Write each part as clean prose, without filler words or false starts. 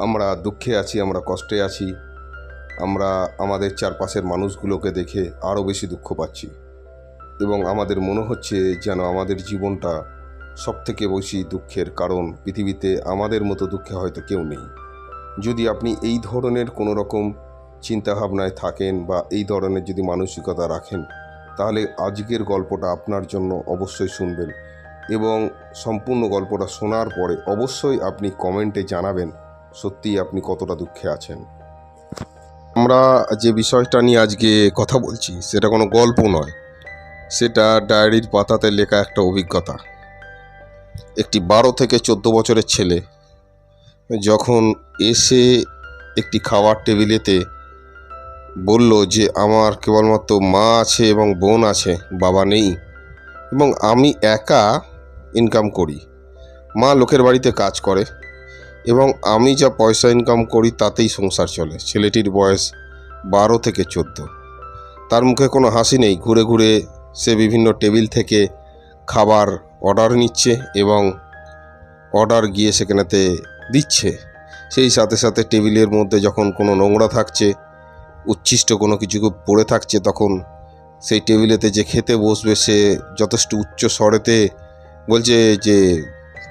আমরা দুঃখে আছি, আমরা কষ্টে আছি, আমরা আমাদের চারপাশের মানুষগুলোকে দেখে আরও বেশি দুঃখ পাচ্ছি এবং আমাদের মনে হচ্ছে যেন আমাদের জীবনটা সবথেকে বেশি দুঃখের, কারণ পৃথিবীতে আমাদের মতো দুঃখে হয়তো কেউ নেই। যদি আপনি এই ধরনের কোনো রকম চিন্তাভাবনায় থাকেন বা এই ধরনের যদি মানসিকতা রাখেন, তাহলে আজকের গল্পটা আপনার জন্য অবশ্যই শুনবেন এবং সম্পূর্ণ গল্পটা শোনার পরে অবশ্যই আপনি কমেন্টে জানাবেন সত্যিই আপনি কতটা দুঃখে আছেন। আমরা যে বিষয়টা নিয়ে আজকে কথা বলছি সেটা কোনো গল্প নয়, সেটা ডায়েরির পাতাতে লেখা একটা অভিজ্ঞতা। একটি 12 থেকে 14 বছরের ছেলে যখন এসে একটি খাওয়ার টেবিলেতে বলল যে আমার কেবলমাত্র মা আছে এবং বোন আছে, বাবা নেই এবং আমি একা ইনকাম করি। মা লোকের বাড়িতে কাজ করে এবং আমি যা পয়সা ইনকাম করি তাতেই সংসার চলে। ছেলেটির বয়স 12 থেকে 14। তার মুখে কোনো হাসি নেই। ঘুরে ঘুরে সে বিভিন্ন টেবিল থেকে খাবার অর্ডার নিচ্ছে এবং অর্ডার গিয়ে সেখানেতে দিচ্ছে। সেই সাথে সাথে টেবিলের মধ্যে যখন কোনো নোংরা থাকছে, উচ্ছিষ্ট কোনো কিছু পড়ে থাকছে, তখন সেই টেবিলেতে যে খেতে বসবে সে যথেষ্ট উচ্চ স্বরেতে বলছে যে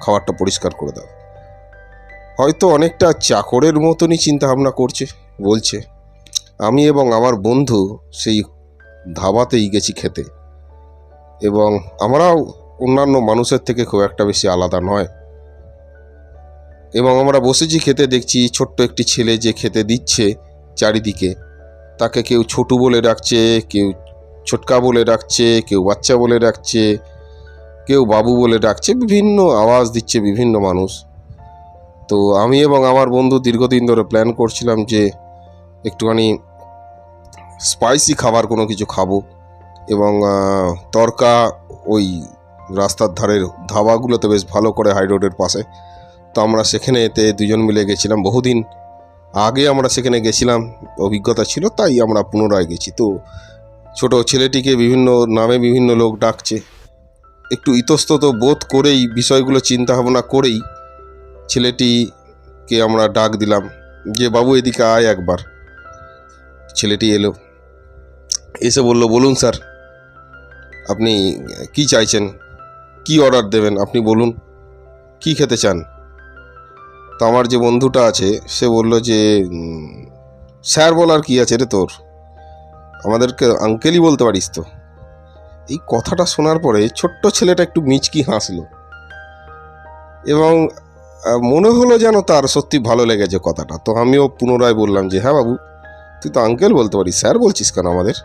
খাবারটা পরিষ্কার করে দাও। হয়তো অনেকটা চাকরের মতনই চিন্তাভাবনা করছে। বলছে আমি এবং আমার বন্ধু সেই ধাবাতেই গেছি খেতে এবং আমরাও অন্যান্য মানুষের থেকে খুব একটা বেশি আলাদা নয় এবং আমরা বসেছি খেতে, দেখছি ছোট্ট একটি ছেলে যে খেতে দিচ্ছে চারিদিকে, তাকে কেউ ছোটু বলে ডাকছে, কেউ ছোটকা বলে ডাকছে, কেউ বাচ্চা বলে ডাকছে, কেউ বাবু বলে ডাকছে, বিভিন্ন আওয়াজ দিচ্ছে বিভিন্ন মানুষ। তো আমি এবং আমার বন্ধু দীর্ঘদিন ধরে প্ল্যান করছিলাম যে একটুখানি স্পাইসি খাবার কোনো কিছু খাবো এবং তরকা ওই রাস্তার ধারের ধাবাগুলোতে বেশ ভালো করে হাই রোডের পাশে। তো আমরা সেখানে এতে দুজন মিলে গেছিলাম। বহুদিন আগে আমরা সেখানে গেছিলাম, অভিজ্ঞতা ছিল, তাই আমরা পুনরায় গেছি। তো ছোট ছেলেটিকে বিভিন্ন নামে বিভিন্ন লোক ডাকছে। একটু ইতস্তত বোধ করেই, বিষয়গুলো চিন্তা ভাবনা করেই ছেলেটিকে আমরা ডাক দিলাম যে বাবু এদিকে আয় একবার। ছেলেটি এলো, এসে বলল বলুন স্যার আপনি কি চাইছেন, কি অর্ডার দেবেন, আপনি বলুন কি খেতে চান। তো আমার যে বন্ধুটা আছে সে বলল যে স্যার বলার কি আছে রে তোর, আমাদেরকে আঙ্কেলই বলতে পারিস তো। এই কথাটা শোনার পরে ছোট্ট ছেলেটা একটু মিচকি হাসলো এবং মনে হলো যেন তার সত্যি ভালো লেগেছে কথাটা। তো আমিও পুনরায় বললাম যে হ্যাঁ বাবু, তুই তো আঙ্কেল বলতে পারিস, স্যার বলছিস কেন আমাদের।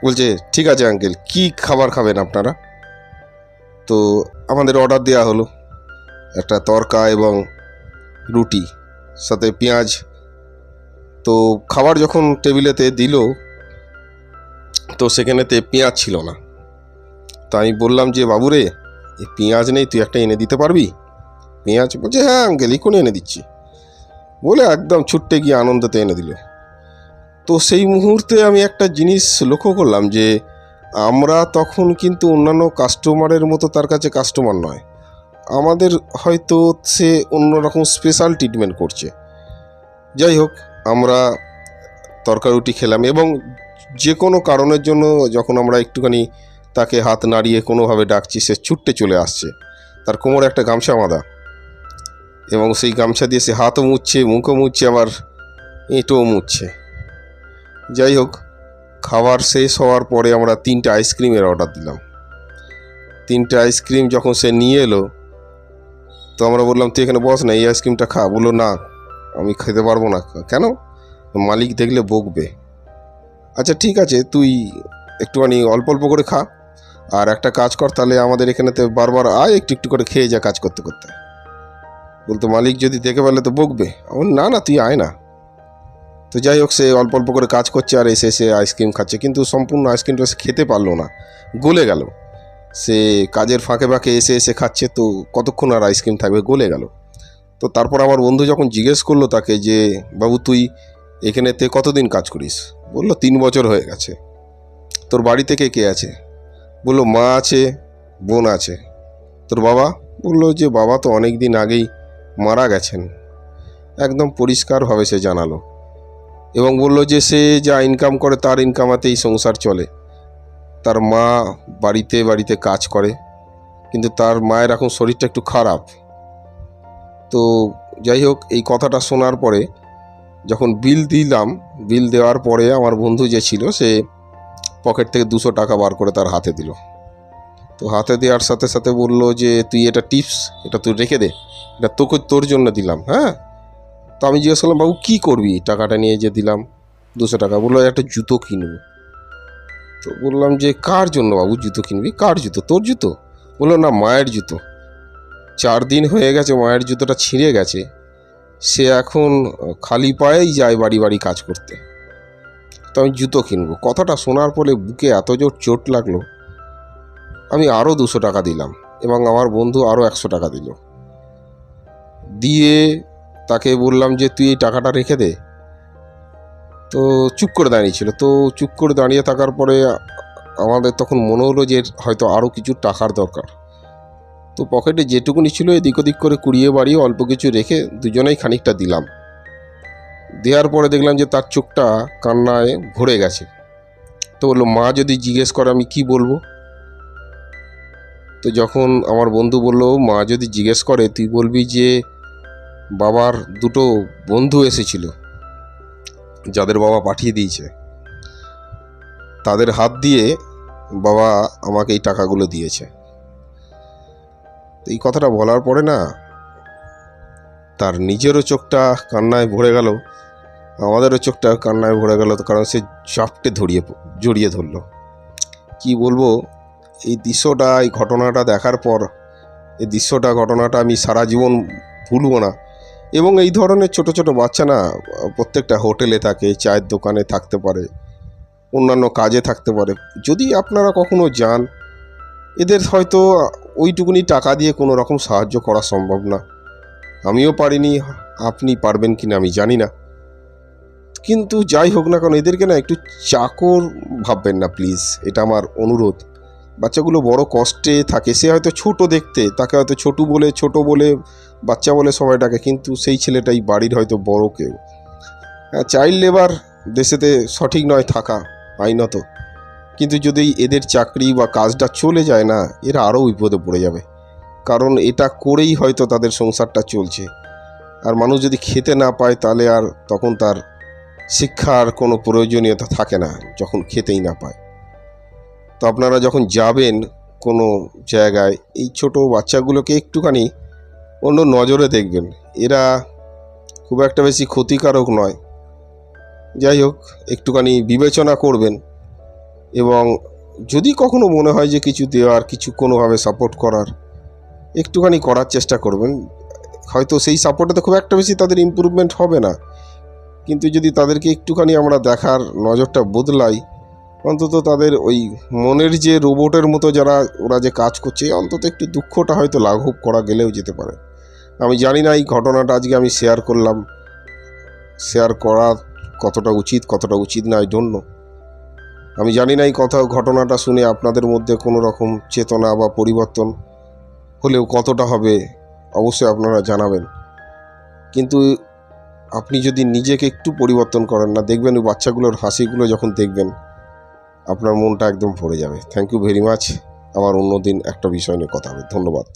বলছে ঠিক আছে আঙ্কেল, কি খাবার খাবেন আপনারা। তো আমাদের অর্ডার দেওয়া হলো একটা তরকা এবং রুটি সাথে পেঁয়াজ। তো খাবার যখন টেবিলেতে দিল তো সেখানেতে পেঁয়াজ ছিল না। তো আমি বললাম যে বাবুরে এই পেঁয়াজ নেই, তুই একটা এনে দিতে পারবি পেঁয়াজ। বলছে হ্যাঁ আঙ্কেল এখনই এনে দিচ্ছি বলে একদম ছুট্টে গিয়ে আনন্দতে এনে দিল। তো সেই মুহূর্তে আমি একটা জিনিস লক্ষ্য করলাম যে আমরা তখন কিন্তু অন্যান্য কাস্টমারের মতো তার কাছে কাস্টমার নয়, আমাদের হয়তো সে অন্যরকম স্পেশাল ট্রিটমেন্ট করছে। যাই হোক, আমরা তরকারি রুটি খেলাম এবং যে কোনো কারণের জন্য যখন আমরা একটুখানি তাকে হাত নাড়িয়ে কোনোভাবে ডাকছি, সে ছুটতে চলে আসছে। তার কোমরে একটা গামছা বাঁধা এবং সেই গামছা দিয়ে সে হাতও মুছছে, মুখও মুছছে, আবার এঁটোও মুছছে। যাই হোক, খাবার শেষ হওয়ার পরে আমরা 3টে আইসক্রিমের অর্ডার দিলাম। 3টে আইসক্রিম যখন সে নিয়ে এলো তো আমরা বললাম তুই এখানে বস না, এই আইসক্রিমটা খা। বললো না আমি খেতে পারবো না। কেন? মালিক দেখলে বকবে। আচ্ছা ঠিক আছে, তুই একটুখানি অল্প অল্প করে খা, আর একটা কাজ কর তাহলে আমাদের এখানেতে বারবার আয়, একটু একটু করে খেয়ে যা কাজ করতে করতে। বলতো মালিক যদি দেখে ফেলে তো বকবে। না না তুই আয় না। তো যাই হোক, সে অল্প অল্প করে কাজ করছে আর এসে এসে আইসক্রিম খাচ্ছে, কিন্তু সম্পূর্ণ আইসক্রিমটা সে খেতে পারলো না, গলে গেল। সে কাজের ফাঁকে ফাঁকে এসে এসে খাচ্ছে, তো কতক্ষণ আর আইসক্রিম থাকবে, গলে গেল। তো তারপর আমার বন্ধু যখন জিজ্ঞেস করলো তাকে যে বাবু তুই এখানেতে কতদিন কাজ করিস, বললো 3 বছর হয়ে গেছে। তোর বাড়িতে কে কে আছে? বললো মা আছে, বোন আছে। তোর বাবা? বললো যে বাবা তো অনেক দিন আগেই মারা গেছেন। একদম পরিষ্কারভাবে সে জানালো এবং বলল যে সে যা ইনকাম করে তার ইনকামাতেই সংসার চলে। তার মা বাড়িতে বাড়িতে কাজ করে, কিন্তু তার মায়ের এখন শরীরটা একটু খারাপ। তো যাই হোক, এই কথাটা শোনার পরে যখন বিল দিলাম, বিল দেওয়ার পরে আমার বন্ধু যে ছিল সে পকেট থেকে 200 টাকা বার করে তার হাতে দিল। তো হাতে দেওয়ার সাথে সাথে বলল যে তুই এটা টিপস, এটা তুই রেখে দে, এটা তোর জন্য দিলাম। হ্যাঁ, তো আমি জিজ্ঞেস করলাম, বাবু কী করবি টাকাটা নিয়ে যে দিলাম 200 টাকা? বললো একটা জুতো কিনবো। তো বললাম যে কার জন্য বাবু জুতো কিনবি? কার জুতো? তোর জুতো? বললো না, মায়ের জুতো। 4 দিন হয়ে গেছে মায়ের জুতোটা ছিঁড়ে গেছে, সে এখন খালি পায়েই যায় বাড়ি বাড়ি কাজ করতে। তো আমি জুতো কিনবো। কথাটা শোনার পরে বুকে এত জোর চোট লাগলো, আমি আরও 200 টাকা দিলাম এবং আমার বন্ধু আরও 100 টাকা দিল। দিয়ে তাকে বললাম যে তুই এই টাকাটা রেখে দে। তো চুপ করে দাঁড়িয়েছিল। তো চুপ করে দাঁড়িয়ে থাকার পরে আমাদের তখন মনে হলো যে হয়তো আরও কিছু টাকার দরকার। তো পকেটে যেটুকুনি ছিল এদিক ওদিক করে কুড়িয়ে বাড়িয়ে অল্প কিছু রেখে দুজনেই খানিকটা দিলাম। দেওয়ার পরে দেখলাম যে তার চোখটা কান্নায় ভরে গেছে। তো বললো, মা যদি জিজ্ঞেস করে আমি কি বলবো? তো যখন আমার বন্ধু বলল, মা যদি জিজ্ঞেস করে তুই বলবি যে বাবার 2টো বন্ধু এসেছিল, যাদের বাবা পাঠিয়ে দিয়েছে, তাদের হাত দিয়ে বাবা আমাকে এই টাকাগুলো দিয়েছে। এই কথাটা বলার পরে না তার নিজেরও চোখটা কান্নায় ভরে গেল, আমাদেরও চোখটা কান্নায় ভরে গেল। তো কারণ সে চাপটে জড়িয়ে ধরলো। কি বলবো, এই দৃশ্যটা, এই ঘটনাটা দেখার পর এই ঘটনাটা আমি সারা জীবন ভুলবো না। এবং এই ধরনের ছোট ছোট বাচ্চা না প্রত্যেকটা হোটেলে থাকে, চায়ের দোকানে থাকতে পারে, অন্যান্য কাজে থাকতে পারে। যদি আপনারা কখনো যান, এদের হয়তো ওইটুকুনি টাকা দিয়ে কোনো রকম সাহায্য করা সম্ভব না। আমিও পারিনি, আপনি পারবেন কিনা আমি জানি না। কিন্তু যাই হোক না কেন, এদেরকে না একটু চাকর ভাববেন না প্লিজ, এটা আমার অনুরোধ। বাচ্চাগুলো বড় কষ্টে থাকে, সে হয়তো ছোট দেখতে, তাকে হয়তো ছোট বলে বাচ্চা বলে সবাই ডাকে, কিন্তু সেই ছেলেটাই বাড়ির হয়তো বড় কেউ। চাইল্ড লেবার দেশেতে সঠিক নয় থাকা আইনত, কিন্তু যদি এদের চাকরি বা কাজটা চলে যায় না, এরা আরও বিপদে পড়ে যাবে। কারণ এটা করেই হয়তো তাদের সংসারটা চলছে। আর মানুষ যদি খেতে না পায় তাহলে আর তখন তার শিক্ষার কোনো প্রয়োজনীয়তা থাকে না, যখন খেতেই না পায়। তো আপনারা যখন যাবেন কোনো জায়গায়, এই ছোট বাচ্চাগুলোকে একটুখানি অন্য নজরে দেখবেন। এরা খুব একটা বেশি ক্ষতিকারক নয়। যাই হোক, একটুখানি বিবেচনা করবেন এবং যদি কখনো মনে হয় যে কিছু দেওয়ার, কিছু কোনোভাবে সাপোর্ট করার, একটুখানি করার চেষ্টা করবেন। হয়তো সেই সাপোর্টে তো খুব একটা বেশি তাদের ইমপ্রুভমেন্ট হবে না, কিন্তু যদি তাদেরকে একটুখানি আমরা দেখার নজরটা বদলাই, অন্তত তাদের ওই মনের যে রোবটের মতো ওরা যে কাজ করছে, অন্তত একটু দুঃখটা হয়তো লাঘব করা গেলেও যেতে পারে। আমি জানি না এই ঘটনাটা আজকে আমি শেয়ার করলাম, শেয়ার করা কতটা উচিত না, আই ডোন্ট নো। আমি জানি না এই ঘটনাটা শুনে আপনাদের মধ্যে কোনো রকম চেতনা বা পরিবর্তন হলেও কতটা হবে অবশ্যই আপনারা জানাবেন। কিন্তু আপনি যদি নিজেকে একটু পরিবর্তন করেন না, দেখবেন ওই বাচ্চাগুলোর হাসিগুলো যখন দেখবেন, আপনার মনটা একদম ভরে যাবে। Thank you very much. আমার অন্য দিন একটা বিষয় নিয়ে কথা হবে। ধন্যবাদ।